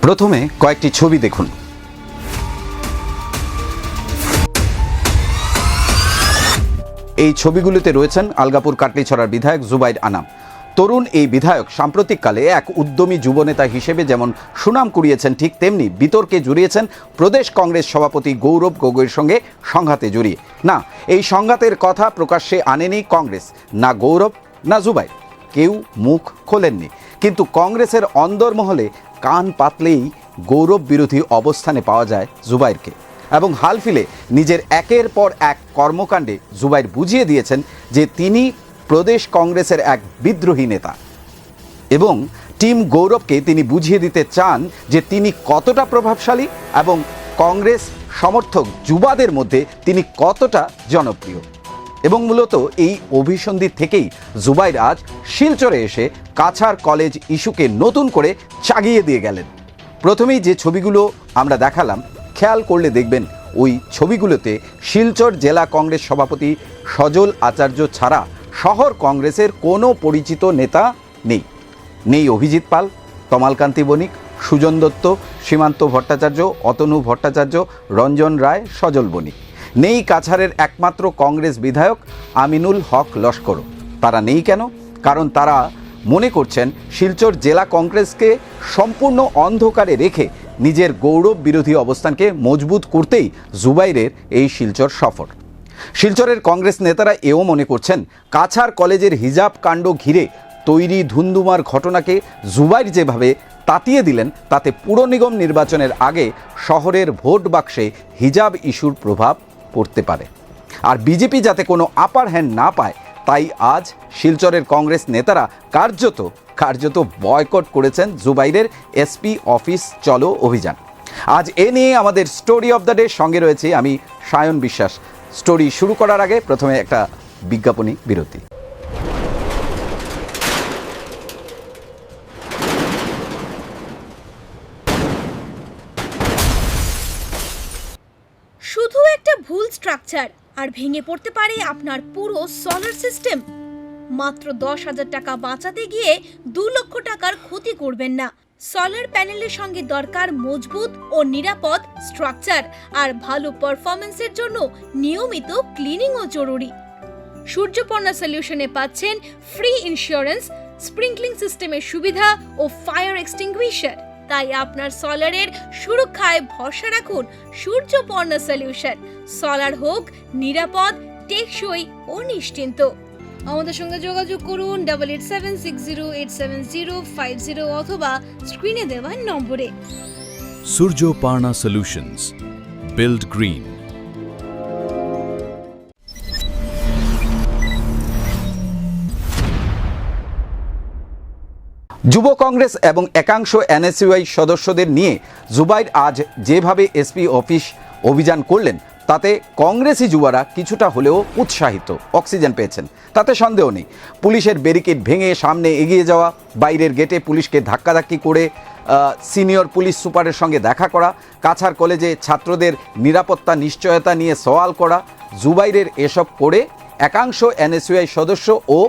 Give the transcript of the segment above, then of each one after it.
প্রথমে কয়েকটি ছবি দেখুন। এই ছবিগুলোতে রয়েছেন আলগাপুর কাটলিছড়ার বিধায়ক জুবাইর আনাম। তরুণ এই বিধায়ক সাম্প্রতিককালে এক উদ্যমী যুবনেতা হিসেবে যেমন সুনাম কুড়িয়েছেন, ঠিক তেমনি বিতর্কে জড়িয়েছেন প্রদেশ কংগ্রেস সভাপতি গৌরব গগৈর সঙ্গে সংঘাতে জড়িয়ে। না, এই সংঘাতের কথা প্রকাশ্যে আনেনি কংগ্রেস, না গৌরব না জুবাইর, কেউ মুখ খোলেননি। কিন্তু কংগ্রেসের অন্দরমহলে কান পাতলেই গৌরব বিরোধী অবস্থানে পাওয়া যায় জুবাইরকে, এবং হালফিলে নিজের একের পর এক কর্মকাণ্ডে জুবাইর বুঝিয়ে দিয়েছেন যে তিনি প্রদেশ কংগ্রেসের এক বিদ্রোহী নেতা, এবং টিম গৌরবকে তিনি বুঝিয়ে দিতে চান যে তিনি কতটা প্রভাবশালী এবং কংগ্রেস সমর্থক যুবাদের মধ্যে তিনি কতটা জনপ্রিয়। এবং মূলত এই অভিসন্ধি থেকেই জুবাইর আজ শিলচরে এসে কাছাড় কলেজ ইস্যুকে নতুন করে চাগিয়ে দিয়ে গেলেন। প্রথমেই যে ছবিগুলো আমরা দেখালাম, খেয়াল করলে দেখবেন ওই ছবিগুলোতে শিলচর জেলা কংগ্রেস সভাপতি সজল আচার্য ছাড়া শহর কংগ্রেসের কোনো পরিচিত নেতা নেই। নেই অভিজিৎ পাল, তমালকান্তি বণিক, সুজন দত্ত, সীমান্ত ভট্টাচার্য, অতনু ভট্টাচার্য, রঞ্জন রায়, সজল বণিক। নেই কাছাড়ের একমাত্র কংগ্রেস বিধায়ক আমিনুল হক লস্করও। তারা নেই কেন? কারণ তারা মনে করছেন শিলচর জেলা কংগ্রেসকে সম্পূর্ণ অন্ধকারে রেখে নিজের গৌরব বিরোধী অবস্থানকে মজবুত করতেই জুবাইরের এই শিলচর সফর। শিলচরের কংগ্রেস নেতারা এও মনে করছেন কাছাড় কলেজের হিজাব কাণ্ড ঘিরে তৈরি ধুন্ধুমার ঘটনাকে জুবাইর যেভাবে তাতিয়ে দিলেন, তাতে পুর নিগম নির্বাচনের আগে শহরের ভোট বাক্সে হিজাব ইস্যুর প্রভাব পড়তে পারে। আর বিজেপি যাতে কোনো আপার হ্যান্ড না পায়, তাই আজ শিলচরের কংগ্রেস নেতারা কার্যত বয়কট করেছেন জুবাইরের এসপি অফিস চলো অভিযান। আজ এ নিয়ে আমাদের স্টোরি অফ দ্য ডে সঙ্গে রয়েছে আমি সায়ন বিশ্বাস। স্টোরি শুরু করার আগে প্রথমে একটা বিজ্ঞাপনী বিরতি। শুধু একটা ভুল স্ট্রাকচার আর ভেঙে পড়তে পারে আপনার পুরো সোলার সিস্টেম। মাত্র 10,000 টাকা বাঁচাতে গিয়ে 2 লক্ষ টাকার ক্ষতি করবেন না। সোলার প্যানেলের সঙ্গে দরকার মজবুত ও নিরাপদ স্ট্রাকচার, আর ভালো পারফরম্যান্সের জন্য নিয়মিত ক্লিনিংও জরুরি। সূর্যপর্ণা সলিউশনে পাচ্ছেন ফ্রি ইন্স্যুরেন্স, স্প্রিংকলিং সিস্টেমের সুবিধা ও ফায়ার এক্সটিংগুইশার। তাই আপনার সোলারের সুরক্ষায় ভরসা রাখুন সূর্যপর্ণা সলিউশন। সোলার হোক নিরাপদ, টেকসই ও নিশ্চিন্ত। আমাদের সঙ্গে যোগাযোগ করুন 8876087050 অথবা স্ক্রিনে দেওয়া নম্বরে। Surjoparna Solutions. Build Green. যুব কংগ্রেস এবং একাংশ এনএসইউআই সদস্যদের নিয়ে জুবাইর আজ যেভাবে এসপি অফিস অভিযান করলেন, তাতে কংগ্রেসি যুবারা কিছুটা হলেও উৎসাহিত, অক্সিজেন পেয়েছেন, তাতে সন্দেহ নেই। পুলিশের ব্যারিকেড ভেঙে সামনে এগিয়ে যাওয়া, বাইরের গেটে পুলিশকে ধাক্কাধাক্কি করে সিনিয়র পুলিশ সুপারের সঙ্গে দেখা করা, কাছাড় কলেজে ছাত্রদের নিরাপত্তা নিশ্চয়তা নিয়ে সওয়াল করা, জুবাইরের এসব করে একাংশ এনএসইউআই সদস্য ও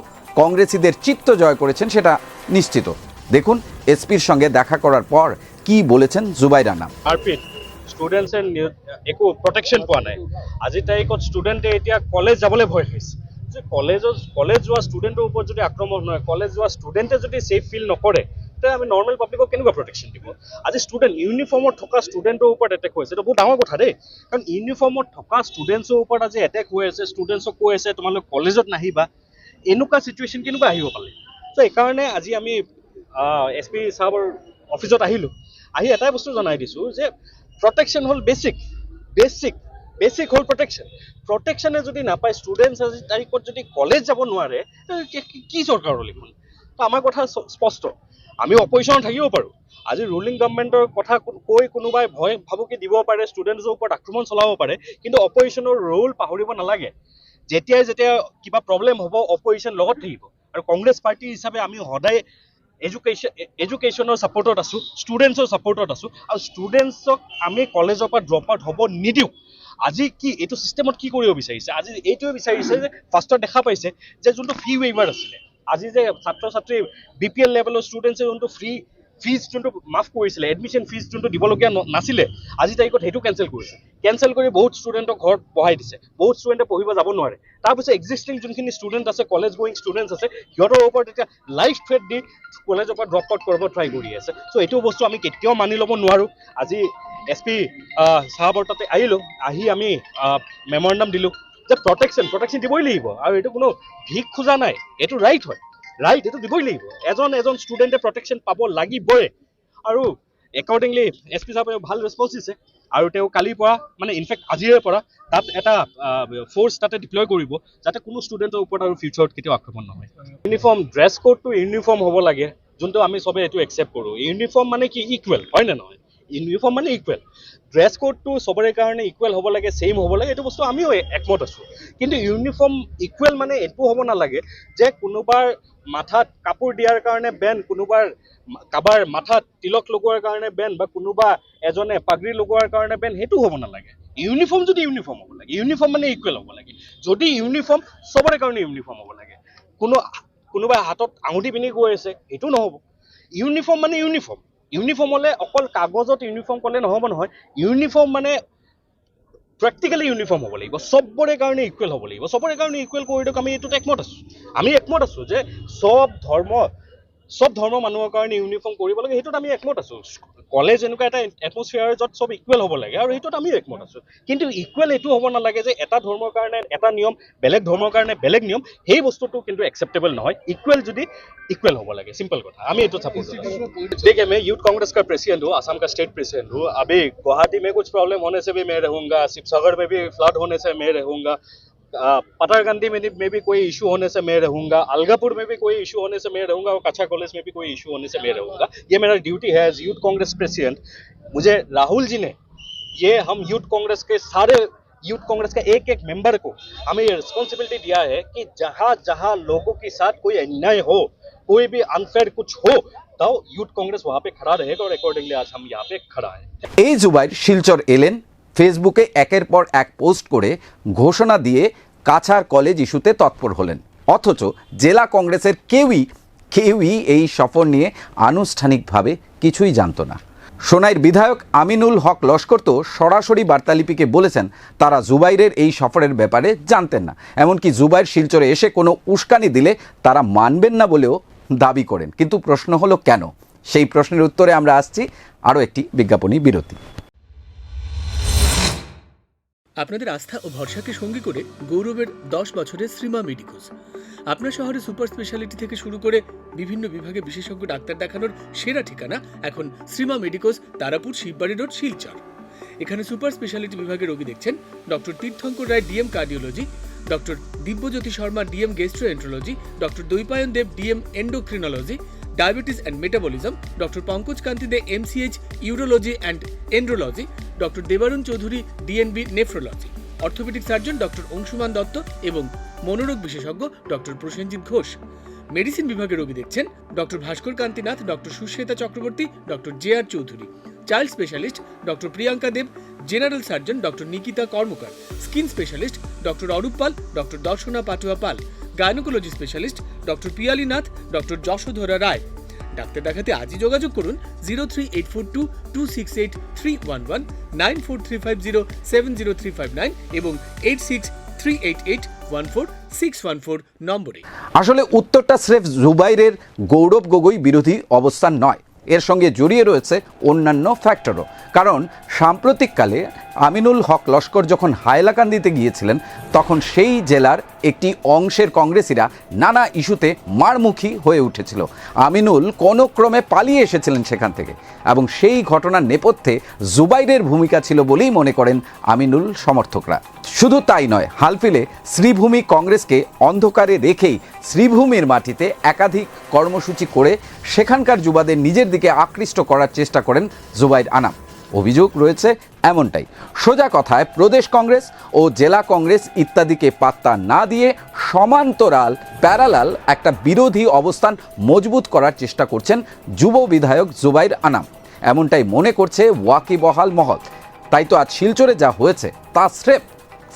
কংগ্রেসিদের চিত্ত জয় করেছেন, সেটা নিশ্চিত। দেখুন এসপির সঙ্গে দেখা করার পর কি বলেছেন জুবাইর আনাম। ষ্টুডেণ্টছে একো প্ৰটেকশ্যন পোৱা নাই। আজি তাৰিখত ষ্টুডেণ্টে এতিয়া কলেজ যাবলৈ ভয় খাইছে। যে কলেজ যোৱা ষ্টুডেণ্টৰ ওপৰত যদি আক্ৰমণ হয়, কলেজ যোৱা ষ্টুডেণ্টে যদি ছেফ ফিল নকৰে, তেতিয়া আমি নৰ্মেল পাব্লিকক কেনেকুৱা প্ৰটেকশ্যন দিব? আজি ইউনিফৰ্মত থকা ষ্টুডেণ্টৰ ওপৰত এটেক হৈ আছে, এইটো বহুত ডাঙৰ কথা দেই। কাৰণ ইউনিফৰ্মত থকা ষ্টুডেণ্টছৰ ওপৰত আজি এটেক হৈ আছে, ষ্টুডেণ্টছক কৈ আছে তোমালোক কলেজত নাহিবা। এনেকুৱা চিটুৱেশ্যন কেনেকুৱা আহিব পালে? ত' এইকাৰণে আজি আমি এছ পি চাহাবৰ অফিচত আহিলোঁ। আহি এটাই বস্তু জনাই দিছোঁ যে প্ৰটেকশ্যন হ'ল বেচিক হ'ল প্ৰটেকশ্যনে যদি নাপায়, ষ্টুডেণ্টছ আজি তাৰিখত যদি কলেজ যাব নোৱাৰে, কি চৰকাৰৰ লিখন? তো আমাৰ কথা স্পষ্ট, আমি অপজিশ্যনত থাকিব পাৰোঁ। আজি ৰুলিং গভৰ্ণমেণ্টৰ কথা কৈ কোনোবাই ভয় ভাবুকি দিব পাৰে, ষ্টুডেণ্টছৰ ওপৰত আক্ৰমণ চলাব পাৰে, কিন্তু অপজিশ্যনৰ ৰোল পাহৰিব নালাগে। যেতিয়া কিবা প্ৰব্লেম হ'ব, অপজিশ্যন লগত থাকিব। আৰু কংগ্ৰেছ পাৰ্টি হিচাপে আমি সদায় এডুকেশ্যনৰ ছাপৰ্টত আছোঁ, ষ্টুডেণ্টছৰ ছাপৰ্টত আছোঁ, আৰু ষ্টুডেণ্টছক আমি কলেজৰ পৰা ড্ৰপ আউট হ'ব নিদিওঁ। আজি কি এইটো ছিষ্টেমত কি কৰিব বিচাৰিছে? আজি এইটোৱে বিচাৰিছে যে ফাৰ্ষ্টত দেখা পাইছে যে যোনটো ফি ৱেইভাৰ আছিলে, আজি যে ছাত্ৰ ছাত্ৰী BPL লেভেলৰ ষ্টুডেণ্টছে যোনটো ফ্ৰী ফিজ যোনটো মাফ কৰিছিলে, এডমিশ্যন ফিজ যোনটো দিবলগীয়া নাছিলে, আজি তাৰিখত সেইটো কেঞ্চেল কৰিছে। কেঞ্চেল কৰি বহুত ষ্টুডেণ্টক ঘৰত পঢ়াই দিছে, বহুত ষ্টুডেণ্টে পঢ়িব যাব নোৱাৰে। তাৰপিছত এক্সিষ্টিং যোনখিনি ষ্টুডেণ্ট আছে, কলেজ গোয়িং ষ্টুডেণ্টছ আছে, সিহঁতৰ ওপৰত এতিয়া লাইফ থ্ৰেট দি কলেজৰ পৰা ড্ৰপ আউট কৰিব ট্ৰাই কৰি আছে। চ' এইটো বস্তু আমি কেতিয়াও মানি ল'ব নোৱাৰোঁ। আজি SP চাহাবৰ তাতে আহিলোঁ, আহি আমি মেমৰেণ্ডাম দিলোঁ যে প্ৰটেকশ্যন দিবই লাগিব, আৰু এইটো কোনো ভিক খোজা নাই, এইটো ৰাইট হয়, ৰাইট, এইটো দিবই লাগিব। এজন ষ্টুডেণ্টে প্ৰটেকশ্যন পাব লাগিবই। আৰু একৰ্ডিংলি SP চাহাবে ভাল ৰেছপন্স দিছে, আৰু তেওঁ কালিৰ পৰা মানে ইনফেক্ট আজিৰে পৰা তাত এটা ফ'ৰ্চ তাতে ডিপ্লয় কৰিব, যাতে কোনো ষ্টুডেণ্টৰ ওপৰত আৰু ফিউচাৰত কেতিয়াও আক্ৰমণ নহয়। ইউনিফৰ্ম, ড্ৰেছ কোডটো ইউনিফৰ্ম হ'ব লাগে, যোনটো আমি চবে এইটো একচেপ্ট কৰোঁ। ইউনিফৰ্ম মানে কি? ইকুৱেল, হয় নে নহয়? ইউনিফৰ্ম মানে ইকুৱেল। ড্ৰেছ কোডটো চবৰে কাৰণে ইকুৱেল হ'ব লাগে, ছেইম হ'ব লাগে, এইটো বস্তু আমিও একমত আছোঁ। কিন্তু ইউনিফৰ্ম ইকুৱেল মানে এইটো হ'ব নালাগে যে কোনোবাৰ মাথাত কাপোৰ দিয়াৰ কাৰণে বেন, কাৰোবাৰ মাথাত তিলক লগোৱাৰ কাৰণে বেন, বা কোনোবা এজনে পাগৰি লগোৱাৰ কাৰণে বেন, সেইটো হ'ব নালাগে। ইউনিফৰ্ম যদি ইউনিফৰ্ম হ'ব লাগে, ইউনিফৰ্ম মানে ইকুৱেল হ'ব লাগে। যদি ইউনিফৰ্ম চবৰে কাৰণে ইউনিফৰ্ম হ'ব লাগে, কোনোবাই হাতত আঙুঠি পিন্ধি গৈ আছে, সেইটো নহ'ব। ইউনিফৰ্ম মানে ইউনিফৰ্ম। ইউনিফৰ্ম হ'লে অকল কাগজত ইউনিফৰ্ম ক'লে নহ'ব নহয়। ইউনিফৰ্ম মানে প্ৰেক্টিকেলি ইউনিফৰ্ম হ'ব লাগিব, চবৰে কাৰণে ইকুৱেল হ'ব লাগিব। চবৰে কাৰণে ইকুৱেল কৰি দিয়ক, আমি এইটোত একমত আছোঁ। আমি একমত আছোঁ যে চব ধৰ্ম মানুহৰ কাৰণে ইউনিফৰ্ম কৰিব লাগে, সেইটোত আমি একমত আছোঁ। কলেজ এনেকুৱা এটা এটমছফিয়াৰ য'ত চব ইকুৱেল হ'ব লাগে, আৰু সেইটোত আমিও একমত আছোঁ। কিন্তু ইকুৱেল এইটো হ'ব নালাগে যে এটা ধৰ্মৰ কাৰণে এটা নিয়ম, বেলেগ ধৰ্মৰ কাৰণে বেলেগ নিয়ম, সেই বস্তুটো কিন্তু একচেপ্টেবল নহয়। ইকুৱেল যদি ইকুৱেল হ'ব লাগে, सिंपल কথা। আমি এইটো সাপোर्ट करते हैं। देखिए, मैं यूथ कांग्रेस का प्रेसिडेंट हूँ, असम का स्टेट प्रेसिडेंट हूँ। अभी गुवाहाटी में कुछ प्रॉब्लम होने से भी मैं रहूँगा, शिवसागर में भी फ्लड होने से मैं रहूँगा, पतारकंदी में भी कोई इशू होने से मैं रहूँगा, अलगापुर में भी कोई इशू होने से मैं रहूँगा, और कच्चा कॉलेज में भी कोई इशू होने से मैं रहूँगा। ये मेरा ड्यूटी है एज यूथ कांग्रेस प्रेसिडेंट। मुझे राहुल जी ने हम यूथ कांग्रेस के सारे यूथ कांग्रेस का एक एक मेंबर को हमें ये रिस्पॉन्सिबिलिटी दिया है कि जहाँ जहाँ लोगों के साथ कोई अन्याय हो, कोई भी अनफेयर कुछ हो, तो यूथ कांग्रेस वहाँ पे खड़ा रहेगा, और अकॉर्डिंगली आज हम यहाँ पे खड़ा है। এই জুবাইর শিলচর এলেন, ফেসবুকে একের পর এক পোস্ট করে ঘোষণা দিয়ে কাছাড় কলেজ ইস্যুতে তৎপর হলেন। অথচ জেলা কংগ্রেসের কেউই এই সফর নিয়ে আনুষ্ঠানিকভাবে কিছুই জানত না। সোনাইর বিধায়ক আমিনুল হক লস্কর তো সরাসরি বার্তালিপিকে বলেছেন তারা জুবাইরের এই সফরের ব্যাপারে জানতেন না, এমনকি জুবাইর শিলচরে এসে কোনো উস্কানি দিলে তারা মানবেন না বলেও দাবি করেন। কিন্তু প্রশ্ন হলো কেন? সেই প্রশ্নের উত্তরে আমরা আসছি আরও একটি বিজ্ঞাপনী বিরতি। আপনাদের আস্থা ও ভরসাকে সঙ্গী করে গৌরবের 10 বছরের শ্রীমা মেডিকোজ আপনার শহরে সুপার স্পেশালিটি থেকে শুরু করে বিভিন্ন বিভাগে বিশেষজ্ঞ ডাক্তার দেখানোর সেরা ঠিকানা এখন শ্রীমা মেডিকোজ, তারাপুর, শিববাড়ি রোড, শিলচর। এখানে সুপার স্পেশালিটি বিভাগে রোগী দেখছেন doctor Tirthankar Roy, DM cardiology, doctor Dibyajyoti Sharma, DM gastroenterology, doctor Dwaipayan Deb, DM endocrinology, diabetes and metabolism, doctor Pankaj Kanti De, MCH urology and andrology, doctor Debarun Chowdhury, DNB nephrology, orthopaedic surgeon doctor Anshuman Dutta এবং মনোরোগ বিশেষজ্ঞ ডক্টর প্রসেনজিৎ ঘোষ। মেডিসিন বিভাগে রোগী দেখছেন doctor Bhaskar Kantinath, doctor Sushweta Chakraborty, doctor JR Chowdhury, child specialist doctor Priyanka Deb, general surgeon doctor Nikita Karmakar, skin specialist doctor Arup Pal, doctor Darshana Patua Pal, gynaecology specialist doctor Piyali Nath, doctor Jashodhara Roy. ডাক্তার দেখাতে আজই যোগাযোগ করুন 038422683111, 9435070359 এবং 8638814614 নম্বরে। আসলে উত্তরটা স্রেফ জুবাইরের গৌরব গগৈ বিরোধী অবস্থান নয়, এর সঙ্গে জড়িয়ে রয়েছে অন্যান্য ফ্যাক্টরও। কারণ সাম্প্রতিককালে আমিনুল হক লস্কর যখন হাইলাকান্দিতে গিয়েছিলেন, তখন সেই জেলার একটি অংশের কংগ্রেসিরা নানা ইস্যুতে মারমুখী হয়ে উঠেছিল। আমিনুল কোনো ক্রমে পালিয়ে এসেছিলেন সেখান থেকে, এবং সেই ঘটনার নেপথ্যে জুবাইরের ভূমিকা ছিল বলেই মনে করেন আমিনুল সমর্থকরা। শুধু তাই নয়, হালফিলে শ্রীভূমি কংগ্রেসকে অন্ধকারে রেখেই শ্রীভূমির মাটিতে একাধিক কর্মসূচি করে সেখানকার যুবাদের নিজের দিকে আকৃষ্ট করার চেষ্টা করেন জুবাইর আনাম। অভিযোগ রয়েছে এমনটাই। সোজা কথায় প্রদেশ কংগ্রেস ও জেলা কংগ্রেস ইত্যাদিকে পাত্তা না দিয়ে সমান্তরাল প্যারালাল একটা বিরোধী অবস্থান মজবুত করার চেষ্টা করছেন যুব বিধায়ক জুবাইর আনাম, এমনটাই মনে করছে ওয়াকিবহাল মহল। তাই তো আজ শিলচরে যা হয়েছে তা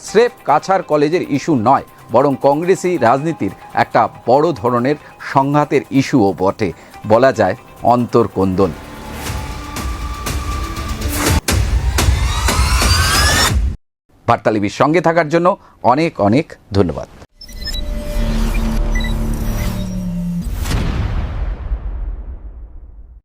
স্রেফ কাছাড় কলেজের ইস্যু নয়, বরং কংগ্রেসি রাজনীতির একটা বড় ধরনের সংঘাতের ইস্যুও বটে, বলা যায় অন্তর্কন্দন। বার্তা লিপির সঙ্গে থাকার জন্য অনেক অনেক ধন্যবাদ।